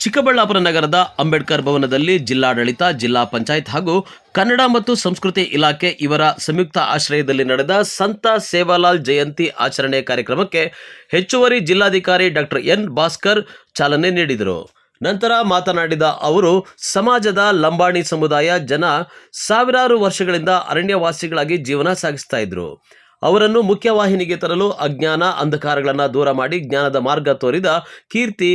ಚಿಕ್ಕಬಳ್ಳಾಪುರ ನಗರದ ಅಂಬೇಡ್ಕರ್ ಭವನದಲ್ಲಿ ಜಿಲ್ಲಾಡಳಿತ, ಜಿಲ್ಲಾ ಪಂಚಾಯತ್ ಹಾಗೂ ಕನ್ನಡ ಮತ್ತು ಸಂಸ್ಕೃತಿ ಇಲಾಖೆ ಇವರ ಸಂಯುಕ್ತ ಆಶ್ರಯದಲ್ಲಿ ನಡೆದ ಸಂತ ಸೇವಾಲಾಲ್ ಜಯಂತಿ ಆಚರಣೆ ಕಾರ್ಯಕ್ರಮಕ್ಕೆ ಹೆಚ್ಚುವರಿ ಜಿಲ್ಲಾಧಿಕಾರಿ ಡಾಕ್ಟರ್ ಎನ್ ಭಾಸ್ಕರ್ ಚಾಲನೆ ನೀಡಿದರು. ನಂತರ ಮಾತನಾಡಿದ ಅವರು, ಸಮಾಜದ ಲಂಬಾಣಿ ಸಮುದಾಯ ಜನ ಸಾವಿರಾರು ವರ್ಷಗಳಿಂದ ಅರಣ್ಯವಾಸಿಗಳಾಗಿ ಜೀವನ ಸಾಗಿಸ್ತಾ ಇದ್ರು. ಅವರನ್ನು ಮುಖ್ಯವಾಹಿನಿಗೆ ತರಲು ಅಜ್ಞಾನ ಅಂಧಕಾರಗಳನ್ನು ದೂರ ಮಾಡಿ ಜ್ಞಾನದ ಮಾರ್ಗ ತೋರಿದ ಕೀರ್ತಿ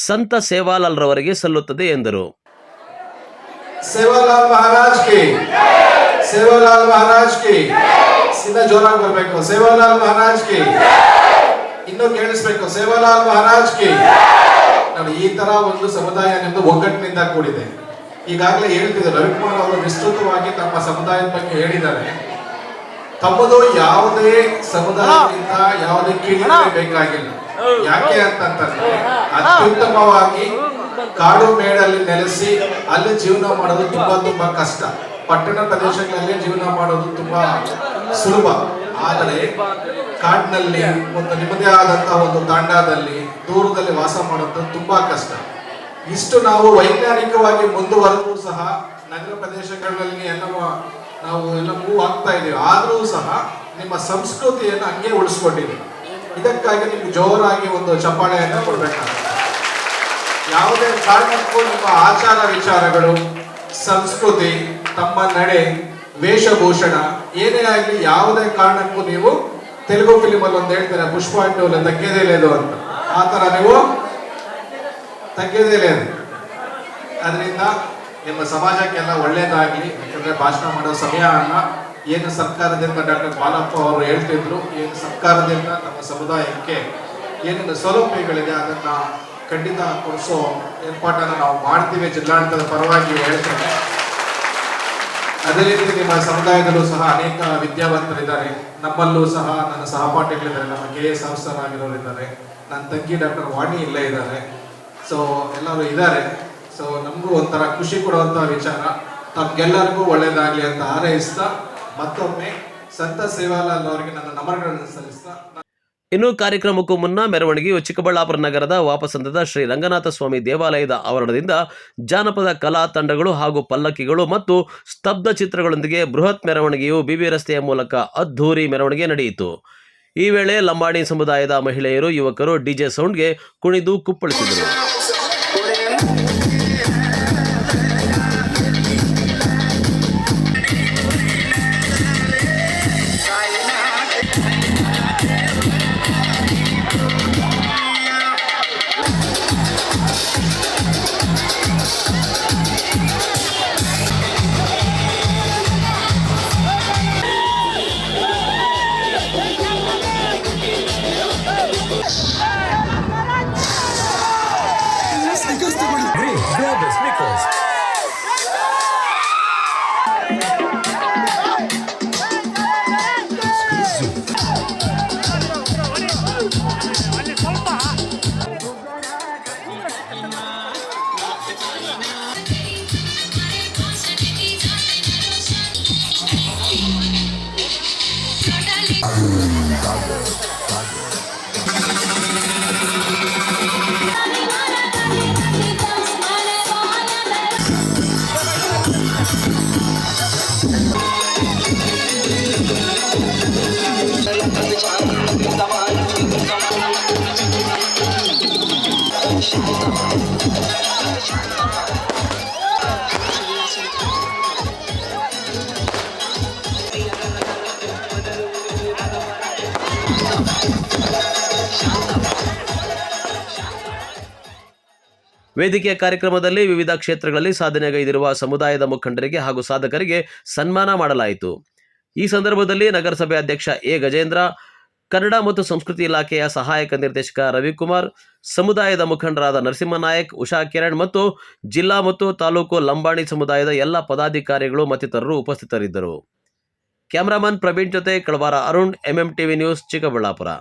ಸಂತ ಸೇವಾಲಾಲ್ ರವರಿಗೆ ಸಲ್ಲುತ್ತದೆ ಎಂದರು. ಸೇವಾಲಾಲ್ ಮಹಾರಾಜ್ ಕಿ, ಸೇವಾಲಾಲ್ ಮಹಾರಾಜ್ ಕಿ. ಇನ್ನ ಜೋರಾಗಿ ಬರಬೇಕು. ಸೇವಾಲಾಲ್ ಮಹಾರಾಜ್ ಕಿ. ಇನ್ನೂ ಕೇಳಿಸ್ಬೇಕು. ಸೇವಾಲಾಲ್ ಮಹಾರಾಜ್ ಕಿ. ನೋಡಿ, ಈ ತರ ಒಂದು ಸಮುದಾಯ ನಿಮ್ದು ಒಗ್ಗಟ್ಟಿನಿಂದ ಕೂಡಿದೆ. ಈಗಾಗಲೇ ಹೇಳ್ತಿದ್ರು, ರವಿಕುಮಾರ್ ಅವರು ವಿಸ್ತೃತವಾಗಿ ತಮ್ಮ ಸಮುದಾಯದ ಬಗ್ಗೆ ಹೇಳಿದ್ದಾರೆ. ತಮ್ಮದು ಯಾವುದೇ ಸಮುದಾಯದಿಂದ ಯಾವುದೇ ಕೀಳಿಗೆ ಬೇಕಾಗಿಲ್ಲ. ಯಾಕೆ ಅಂತಂತಂದ್ರೆ ಅತ್ಯುತ್ತಮವಾಗಿ ಕಾಡು ಮೇಡಲ್ಲಿ ನೆಲೆಸಿ ಅಲ್ಲಿ ಜೀವನ ಮಾಡೋದು ತುಂಬಾ ಕಷ್ಟ. ಪಟ್ಟಣ ಪ್ರದೇಶಗಳಲ್ಲಿ ಜೀವನ ಮಾಡೋದು ತುಂಬಾ ಸುಲಭ. ಆದರೆ ಕಾಡಿನಲ್ಲಿ ಒಂದು ನಿಮ್ಮದೇ ಆದಂತಹ ಒಂದು ತಾಂಡಾದಲ್ಲಿ ದೂರದಲ್ಲಿ ವಾಸ ಮಾಡೋದು ತುಂಬಾ ಕಷ್ಟ. ಇಷ್ಟು ನಾವು ವೈಜ್ಞಾನಿಕವಾಗಿ ಮುಂದುವರೆದು ಸಹ ನಗರ ಪ್ರದೇಶಗಳಲ್ಲಿ ನಾವು ಎಲ್ಲ ಮೂವ್ ಆಗ್ತಾ ಇದ್ದೀವಿ. ಆದರೂ ಸಹ ನಿಮ್ಮ ಸಂಸ್ಕೃತಿಯನ್ನು ಹಂಗೆ ಉಳಿಸ್ಕೊಂಡಿದ್ದೀವಿ. ಇದಕ್ಕಾಗಿ ನಿಮ್ಗೆ ಜೋರಾಗಿ ಒಂದು ಚಪ್ಪಾಳೆಯನ್ನು ಕೊಡ್ಬೇಕಾಗುತ್ತೆ. ಯಾವುದೇ ಕಾರಣಕ್ಕೂ ನಿಮ್ಮ ಆಚಾರ ವಿಚಾರಗಳು, ಸಂಸ್ಕೃತಿ, ತಮ್ಮ ನಡೆ, ವೇಷಭೂಷಣ ಏನೇ ಆಗಲಿ ಯಾವುದೇ ಕಾರಣಕ್ಕೂ ನೀವು ತೆಲುಗು ಫಿಲಿಮ್ ಅಲ್ಲಿ ಒಂದು ಹೇಳ್ತಾರೆ, ಪುಷ್ಪ ಅಡ್ಡೂಲ ತಗ್ಗೇದೇ ಲೇದು ಅಂತ. ಆ ತರ ನೀವು ತಗ್ಗೇದೇ ಲೇದು. ಅದರಿಂದ ನಿಮ್ಮ ಸಮಾಜಕ್ಕೆಲ್ಲ ಒಳ್ಳೇದಾಗ್ಲಿ. ಯಾಕಂದ್ರೆ ಭಾಷಣ ಮಾಡೋ ಸಮಯ ಅಲ್ಲ. ಏನು ಸರ್ಕಾರದಿಂದ ಡಾಕ್ಟರ್ ಬಾಲಪ್ಪ ಅವರು ಹೇಳ್ತಿದ್ರು, ಏನು ಸರ್ಕಾರದಿಂದ ನಮ್ಮ ಸಮುದಾಯಕ್ಕೆ ಏನೇನು ಸೌಲಭ್ಯಗಳಿದೆ ಅದನ್ನ ಖಂಡಿತ ಕೊಡಿಸೋ ಏರ್ಪಾಟನ್ನು ನಾವು ಮಾಡ್ತೀವಿ. ಜಿಲ್ಲಾಡಳಿತದ ಪರವಾಗಿ ಹೇಳ್ತೇನೆ. ಅದೇ ರೀತಿ ನಿಮ್ಮ ಸಮುದಾಯದಲ್ಲೂ ಸಹ ಅನೇಕ ವಿದ್ಯಾವಂತರಿದ್ದಾರೆ. ನಮ್ಮಲ್ಲೂ ಸಹ ನನ್ನ ಸಹಪಾಠಿಗಳಿದ್ದಾರೆ. ನಮ್ಮ KS ಆಫೀಸರ್ ಆಗಿರೋರಿದ್ದಾರೆ. ನನ್ನ ತಂಗಿ ಡಾಕ್ಟರ್ ವಾಣಿ ಇಲ್ಲೇ ಇದ್ದಾರೆ. ಸೊ ಎಲ್ಲರೂ ಇದ್ದಾರೆ. ಸೊ ನಮಗೂ ಒಂಥರ ಖುಷಿ ಕೊಡುವಂತಹ ವಿಚಾರ. ತಮ್ಗೆಲ್ಲರಿಗೂ ಒಳ್ಳೇದಾಗ್ಲಿ ಅಂತ ಹಾರೈಸ್ತಾ ಮತ್ತೊಮ್ಮೆ ಸಂತ ಸೇವಾಲಾಲ್ ಅವರಿಗೆ ನನ್ನ ನಮನಗಳನ್ನು ಸಲ್ಲಿಸ್ತಾ. ಇನ್ನು ಕಾರ್ಯಕ್ರಮಕ್ಕೂ ಮುನ್ನ ಮೆರವಣಿಗೆಯು ಚಿಕ್ಕಬಳ್ಳಾಪುರ ನಗರದ ವಾಪಸಂದದ ಶ್ರೀ ರಂಗನಾಥ ಸ್ವಾಮಿ ದೇವಾಲಯದ ಆವರಣದಿಂದ ಜಾನಪದ ಕಲಾ ತಂಡಗಳು ಹಾಗೂ ಪಲ್ಲಕ್ಕಿಗಳು ಮತ್ತು ಸ್ತಬ್ಧ ಚಿತ್ರಗಳೊಂದಿಗೆ ಬೃಹತ್ ಮೆರವಣಿಗೆಯು BB ರಸ್ತೆಯ ಮೂಲಕ ಅದ್ಧೂರಿ ಮೆರವಣಿಗೆ ನಡೆಯಿತು. ಈ ವೇಳೆ ಲಂಬಾಣಿ ಸಮುದಾಯದ ಮಹಿಳೆಯರು, ಯುವಕರು DJ ಸೌಂಡ್ಗೆ ಕುಣಿದು ಕುಪ್ಪಳಿಸಿದರು. ವೇದಿಕೆಯ ಕಾರ್ಯಕ್ರಮದಲ್ಲಿ ವಿವಿಧ ಕ್ಷೇತ್ರಗಳಲ್ಲಿ ಸಾಧನೆಗೈದಿರುವ ಸಮುದಾಯದ ಮುಖಂಡರಿಗೆ ಹಾಗೂ ಸಾಧಕರಿಗೆ ಸನ್ಮಾನ ಮಾಡಲಾಯಿತು. ಈ ಸಂದರ್ಭದಲ್ಲಿ ನಗರಸಭೆ ಅಧ್ಯಕ್ಷ ಎ ಗಜೇಂದ್ರ, ಕನ್ನಡ ಮತ್ತು ಸಂಸ್ಕೃತಿ ಇಲಾಖೆಯ ಸಹಾಯಕ ನಿರ್ದೇಶಕ ರವಿಕುಮಾರ್, ಸಮುದಾಯದ ಮುಖಂಡರಾದ ನರಸಿಂಹನಾಯಕ್, ಉಷಾ ಕಿರಣ್ ಮತ್ತು ಜಿಲ್ಲಾ ಮತ್ತು ತಾಲೂಕು ಲಂಬಾಣಿ ಸಮುದಾಯದ ಎಲ್ಲ ಪದಾಧಿಕಾರಿಗಳು ಮತ್ತಿತರರು ಉಪಸ್ಥಿತರಿದ್ದರು. ಕ್ಯಾಮರಾಮನ್ ಪ್ರವೀಣ್ ಜೊತೆ ಕಳವಾರ ಅರುಣ್, MMTV ನ್ಯೂಸ್, ಚಿಕ್ಕಬಳ್ಳಾಪುರ.